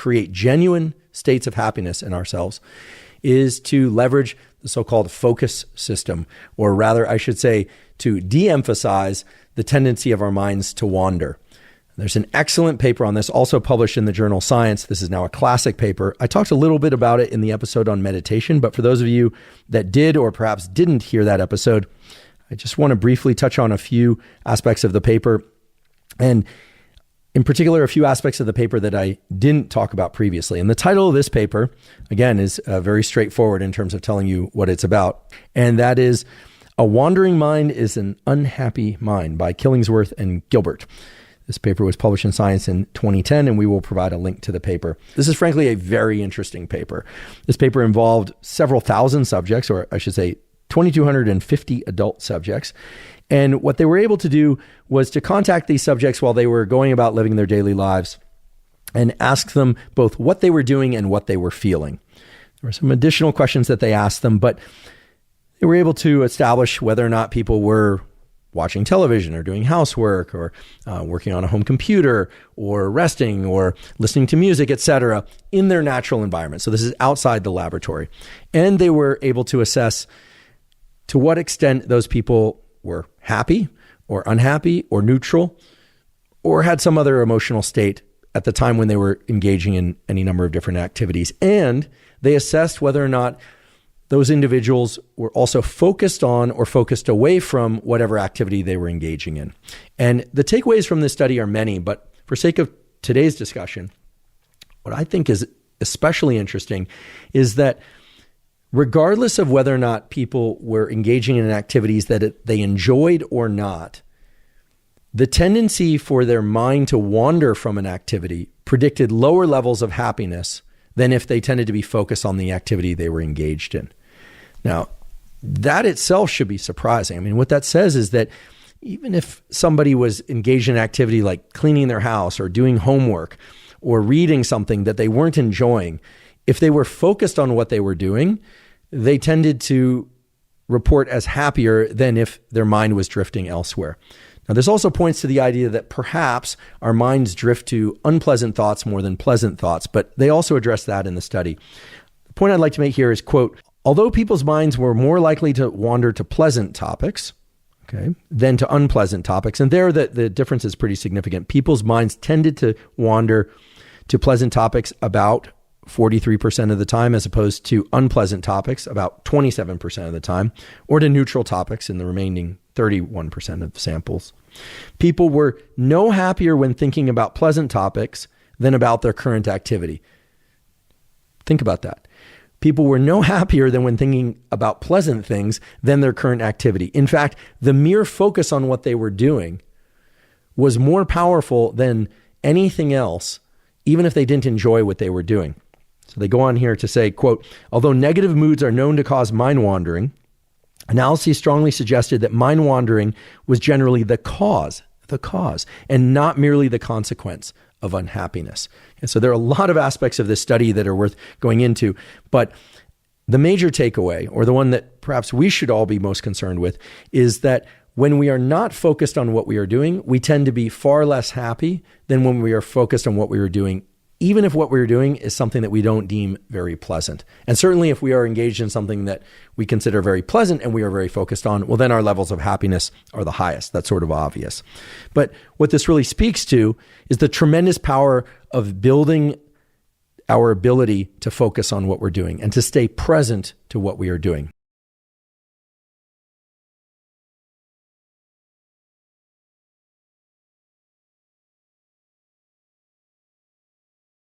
create genuine states of happiness in ourselves is to leverage the so-called focus system, or rather, I should say, to de-emphasize the tendency of our minds to wander. There's an excellent paper on this, also published in the journal Science. This is now a classic paper. I talked a little bit about it in the episode on meditation, but for those of you that did or perhaps didn't hear that episode, I just want to briefly touch on a few aspects of the paper, and in particular, a few aspects of the paper that I didn't talk about previously. And the title of this paper, again, is very straightforward in terms of telling you what it's about, and that is A Wandering Mind is an Unhappy Mind by Killingsworth and Gilbert. This paper was published in Science in 2010, and we will provide a link to the paper. This is frankly a very interesting paper. This paper involved several thousand subjects, or I should say 2,250 adult subjects. And what they were able to do was to contact these subjects while they were going about living their daily lives and ask them both what they were doing and what they were feeling. There were some additional questions that they asked them, but they were able to establish whether or not people were watching television or doing housework or working on a home computer or resting or listening to music, etc., in their natural environment. So this is outside the laboratory. And they were able to assess to what extent those people were happy or unhappy or neutral or had some other emotional state at the time when they were engaging in any number of different activities. And they assessed whether or not those individuals were also focused on or focused away from whatever activity they were engaging in. And the takeaways from this study are many, but for sake of today's discussion, what I think is especially interesting is that regardless of whether or not people were engaging in activities that they enjoyed or not, the tendency for their mind to wander from an activity predicted lower levels of happiness than if they tended to be focused on the activity they were engaged in. Now, that itself should be surprising. I mean, what that says is that even if somebody was engaged in activity like cleaning their house or doing homework or reading something that they weren't enjoying, if they were focused on what they were doing, they tended to report as happier than if their mind was drifting elsewhere. Now, this also points to the idea that perhaps our minds drift to unpleasant thoughts more than pleasant thoughts, but they also address that in the study. The point I'd like to make here is, quote, although people's minds were more likely to wander to pleasant topics, than to unpleasant topics, and there the difference is pretty significant. People's minds tended to wander to pleasant topics about 43% of the time, as opposed to unpleasant topics about 27% of the time, or to neutral topics in the remaining 31% of samples. People were no happier when thinking about pleasant topics than about their current activity. Think about that. People were no happier than when thinking about pleasant things than their current activity. In fact, the mere focus on what they were doing was more powerful than anything else, even if they didn't enjoy what they were doing. So they go on here to say, quote, although negative moods are known to cause mind wandering, analyses strongly suggested that mind wandering was generally the cause, and not merely the consequence of unhappiness. And so there are a lot of aspects of this study that are worth going into, but the major takeaway, or the one that perhaps we should all be most concerned with, is that when we are not focused on what we are doing, we tend to be far less happy than when we are focused on what we are doing, even if what we're doing is something that we don't deem very pleasant. And certainly if we are engaged in something that we consider very pleasant and we are very focused on, well, then our levels of happiness are the highest. That's sort of obvious. But what this really speaks to is the tremendous power of building our ability to focus on what we're doing and to stay present to what we are doing.